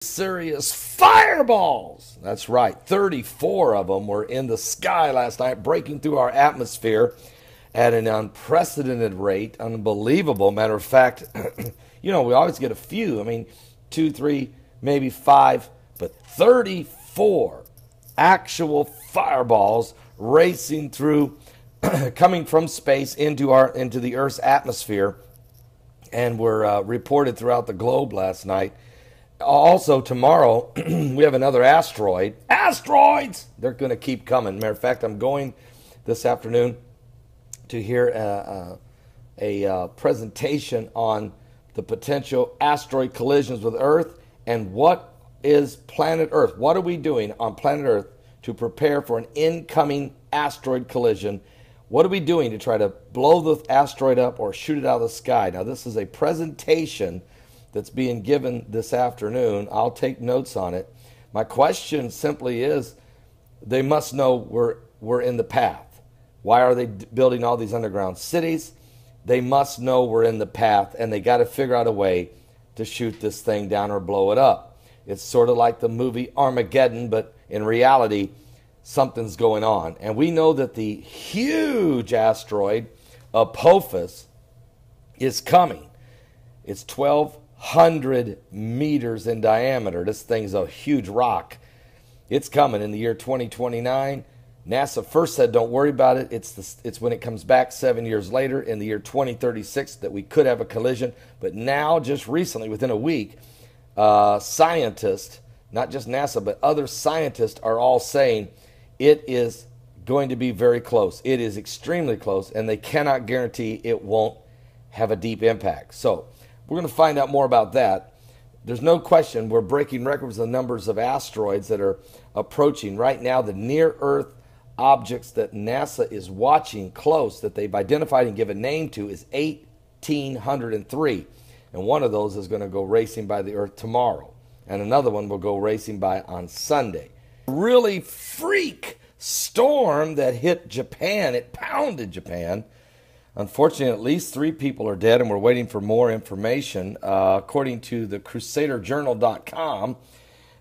Serious fireballs. That's right. 34 of them were in the sky last night, breaking through our atmosphere at an unprecedented rate. Unbelievable. Matter of fact, we always get a few. I mean, 2, 3, maybe 5, but 34 actual fireballs racing through, coming from space into the Earth's atmosphere, and were reported throughout the globe last night. Also, tomorrow, we have another asteroid. Asteroids! They're going to keep coming. Matter of fact, I'm going this afternoon to hear a presentation on the potential asteroid collisions with Earth and what is planet Earth. What are we doing on planet Earth to prepare for an incoming asteroid collision? What are we doing to try to blow the asteroid up or shoot it out of the sky? Now, this is a presentation that's being given this afternoon. I'll take notes on it. My question simply is, they must know we're in the path. Why are they building all these underground cities? They must know we're in the path, and they got to figure out a way to shoot this thing down or blow it up. It's sort of like the movie Armageddon, but in reality, something's going on. And we know that the huge asteroid Apophis is coming. It's 1,200 meters in diameter. This thing's a huge rock. It's coming in the year 2029. NASA first said don't worry about it. It's when it comes back 7 years later in the year 2036 that we could have a collision. But now, just recently, within a week, scientists, not just NASA, but other scientists are all saying it is going to be very close. It is extremely close, and they cannot guarantee it won't have a deep impact. So we're going to find out more about that. There's no question we're breaking records of the numbers of asteroids that are approaching. Right now, the near-Earth objects that NASA is watching close, that they've identified and given a name to, is 1,803. And one of those is going to go racing by the Earth tomorrow. And another one will go racing by on Sunday. Really freak storm that hit Japan. It pounded Japan. Unfortunately, at least 3 people are dead, and we're waiting for more information. According to the CrusaderJournal.com,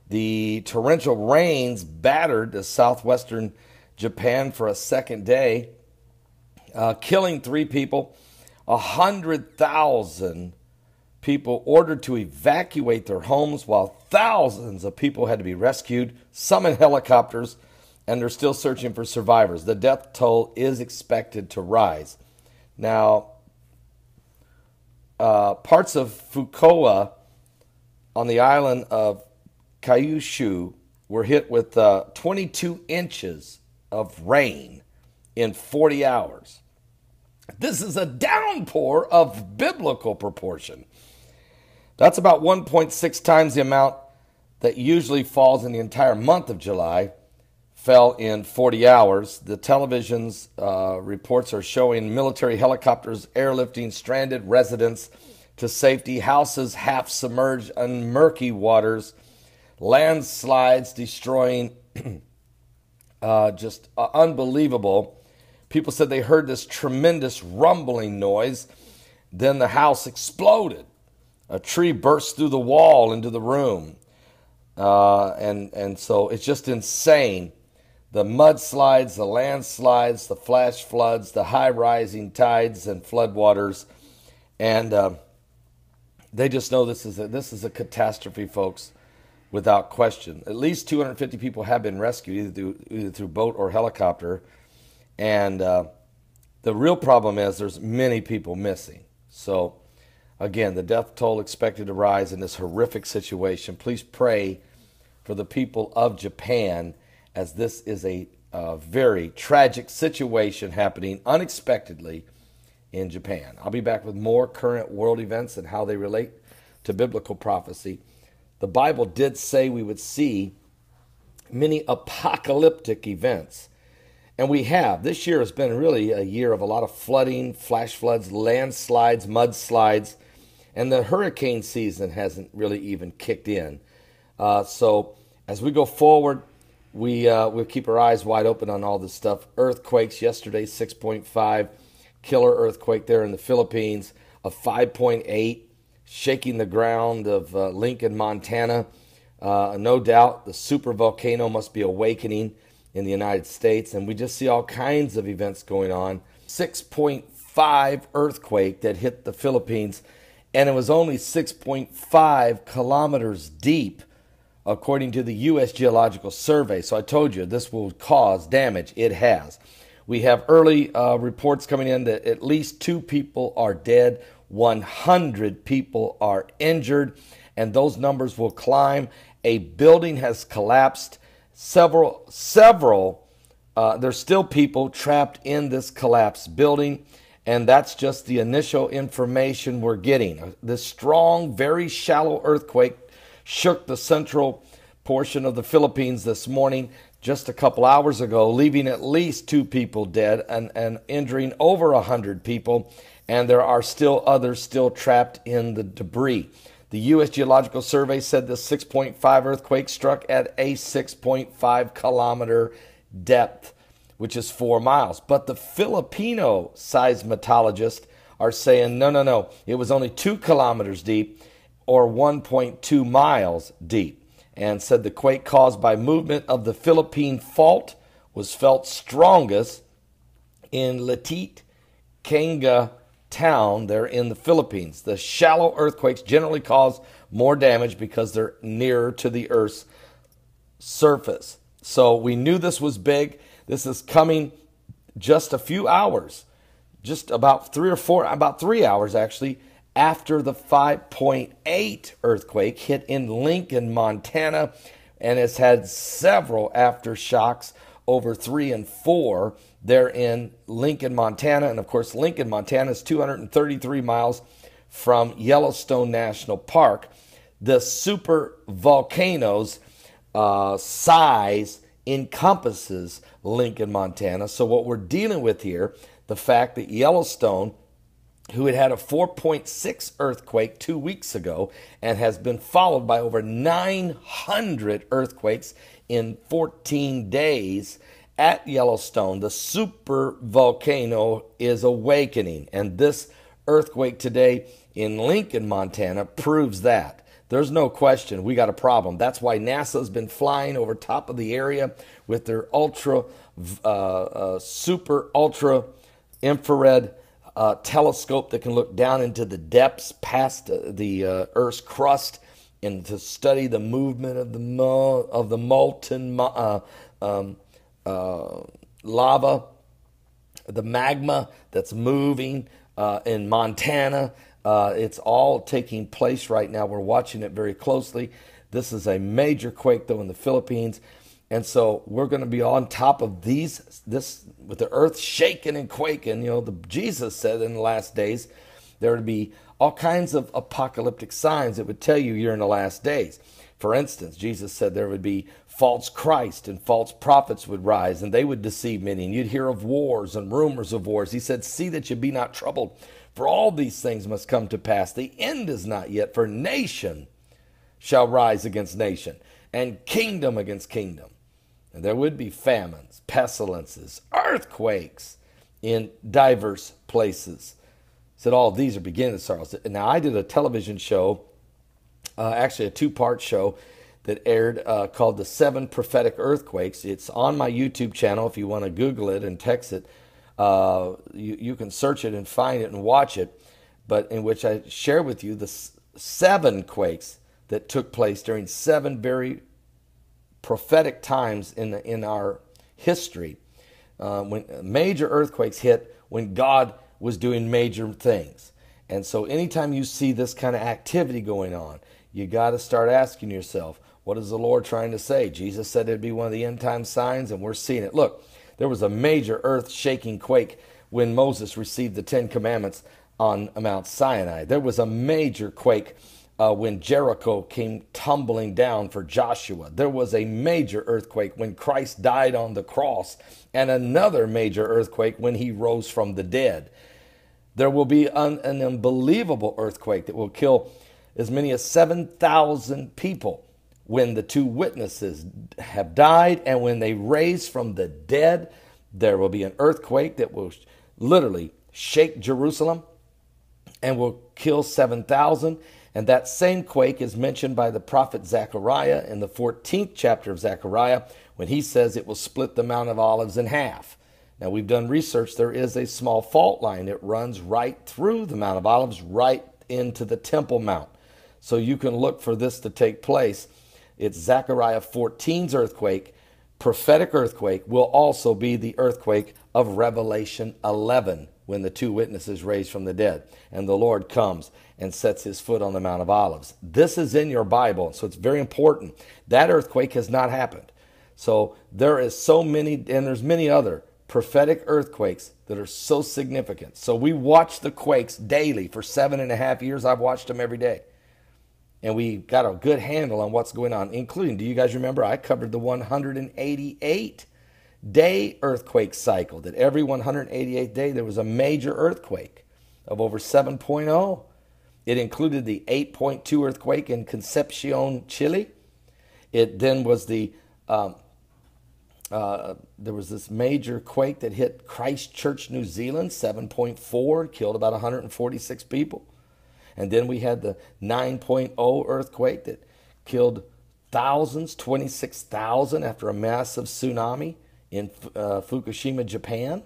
the torrential rains battered the southwestern Japan for a second day, killing 3 people. 100,000 people ordered to evacuate their homes, while thousands of people had to be rescued, some in helicopters, and they're still searching for survivors. The death toll is expected to rise. Now, parts of Fukuoka on the island of Kyushu were hit with 22 inches of rain in 40 hours. This is a downpour of biblical proportion. That's about 1.6 times the amount that usually falls in the entire month of July. Fell in 40 hours. The television's reports are showing military helicopters airlifting stranded residents to safety, houses half submerged in murky waters, landslides destroying, just unbelievable. People said they heard this tremendous rumbling noise. Then the house exploded. A tree burst through the wall into the room. And so it's just insane. The mudslides, the landslides, the flash floods, the high rising tides and floodwaters, and they just know this is a catastrophe, folks, without question. At least 250 people have been rescued, either through boat or helicopter, and the real problem is there's many people missing. So, again, the death toll expected to rise in this horrific situation. Please pray for the people of Japan, as this is a very tragic situation happening unexpectedly in Japan. I'll be back with more current world events and how they relate to biblical prophecy. The Bible did say we would see many apocalyptic events, and we have. This year has been really a year of a lot of flooding, flash floods, landslides, mudslides, and the hurricane season hasn't really even kicked in. So as we go forward, we'll keep our eyes wide open on all this stuff. Earthquakes yesterday, 6.5, killer earthquake there in the Philippines, a 5.8, shaking the ground of Lincoln, Montana. No doubt the super volcano must be awakening in the United States, and we just see all kinds of events going on. 6.5 earthquake that hit the Philippines, and it was only 6.5 kilometers deep, according to the U.S. Geological Survey. So I told you this will cause damage. It has. We have early reports coming in that at least 2 people are dead, 100 people are injured, and those numbers will climb. A building has collapsed. There's still people trapped in this collapsed building, and that's just the initial information we're getting. This strong, very shallow earthquake shook the central portion of the Philippines this morning, just a couple hours ago, leaving at least 2 people dead and injuring over 100 people, and there are still others still trapped in the debris. The U.S. Geological Survey said the 6.5 earthquake struck at a 6.5 kilometer depth, which is 4 miles. But the Filipino seismologists are saying, no, it was only 2 kilometers deep or 1.2 miles deep, and said the quake caused by movement of the Philippine fault was felt strongest in Litit, Kanga town there in the Philippines. The shallow earthquakes generally cause more damage because they're nearer to the Earth's surface. So we knew this was big. This is coming just a few hours, just about 3 hours actually, after the 5.8 earthquake hit in Lincoln, Montana, and has had several aftershocks over 3 and 4 there in Lincoln, Montana. And of course, Lincoln, Montana is 233 miles from Yellowstone National Park. The super volcano's size encompasses Lincoln, Montana. So what we're dealing with here, the fact that Yellowstone, who had a 4.6 earthquake 2 weeks ago and has been followed by over 900 earthquakes in 14 days at Yellowstone, the super volcano is awakening. And this earthquake today in Lincoln, Montana proves that. There's no question we got a problem. That's why NASA's been flying over top of the area with their super ultra infrared telescope that can look down into the depths past the Earth's crust and to study the movement of the molten lava, the magma that's moving in Montana. It's all taking place right now. We're watching it very closely. This is a major quake, though, in the Philippines. And so we're going to be on top of this with the earth shaking and quaking. You know, Jesus said in the last days there would be all kinds of apocalyptic signs that would tell you you're in the last days. For instance, Jesus said there would be false Christ and false prophets would rise, and they would deceive many, and you'd hear of wars and rumors of wars. He said, see that you be not troubled, for all these things must come to pass. The end is not yet, for nation shall rise against nation, and kingdom against kingdom. And there would be famines, pestilences, earthquakes in diverse places. He said all these are beginning of sorrows. Now, I did a television show, actually a 2-part show that aired called The 7 Prophetic Earthquakes. It's on my YouTube channel. If you want to Google it and text it, you can search it and find it and watch it. But in which I share with you the 7 quakes that took place during 7 very prophetic times in our history, when major earthquakes hit when God was doing major things. And so anytime you see this kind of activity going on, you got to start asking yourself, what is the Lord trying to say? Jesus said it'd be one of the end time signs, and we're seeing it. Look, there was a major earth-shaking quake when Moses received the 10 Commandments on Mount Sinai. There was a major quake when Jericho came tumbling down for Joshua. There was a major earthquake when Christ died on the cross, and another major earthquake when he rose from the dead. There will be an unbelievable earthquake that will kill as many as 7,000 people when the 2 witnesses have died, and when they raise from the dead. There will be an earthquake that will literally shake Jerusalem and will kill 7,000. And that same quake is mentioned by the prophet Zechariah in the 14th chapter of Zechariah when he says it will split the Mount of Olives in half. Now, we've done research. There is a small fault line that runs right through the Mount of Olives, right into the Temple Mount. So you can look for this to take place. It's Zechariah 14's earthquake. Prophetic earthquake will also be the earthquake of Revelation 11 when the two witnesses raised from the dead and the Lord comes and sets his foot on the Mount of Olives. This is in your Bible, so it's very important. That earthquake has not happened. So there is so many, and there's many other prophetic earthquakes that are so significant. So we watch the quakes daily. For 7.5 years, I've watched them every day. And we got a good handle on what's going on, including, do you guys remember, I covered the 188-day earthquake cycle, that every 188th day there was a major earthquake of over 7.0. It included the 8.2 earthquake in Concepcion, Chile. It then was there was this major quake that hit Christchurch, New Zealand, 7.4, killed about 146 people. And then we had the 9.0 earthquake that killed thousands, 26,000 after a massive tsunami in Fukushima, Japan.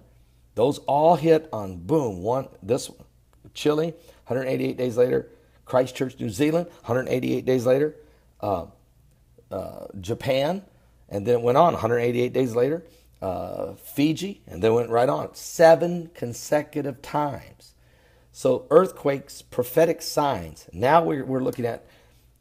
Those all hit on boom, this one, Chile, 188 days later, Christchurch, New Zealand, 188 days later, Japan, and then it went on 188 days later, Fiji, and then went right on. 7 consecutive times. So earthquakes, prophetic signs. Now we're looking at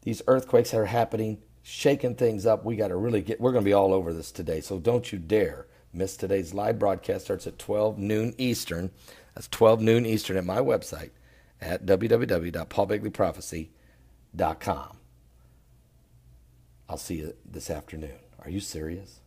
these earthquakes that are happening, shaking things up. We got to really we're going to be all over this today. So don't you dare miss today's live broadcast. Starts at 12 noon Eastern. That's 12 noon Eastern at my website at www.paulbegleyprophecy.com. I'll see you this afternoon. Are you serious?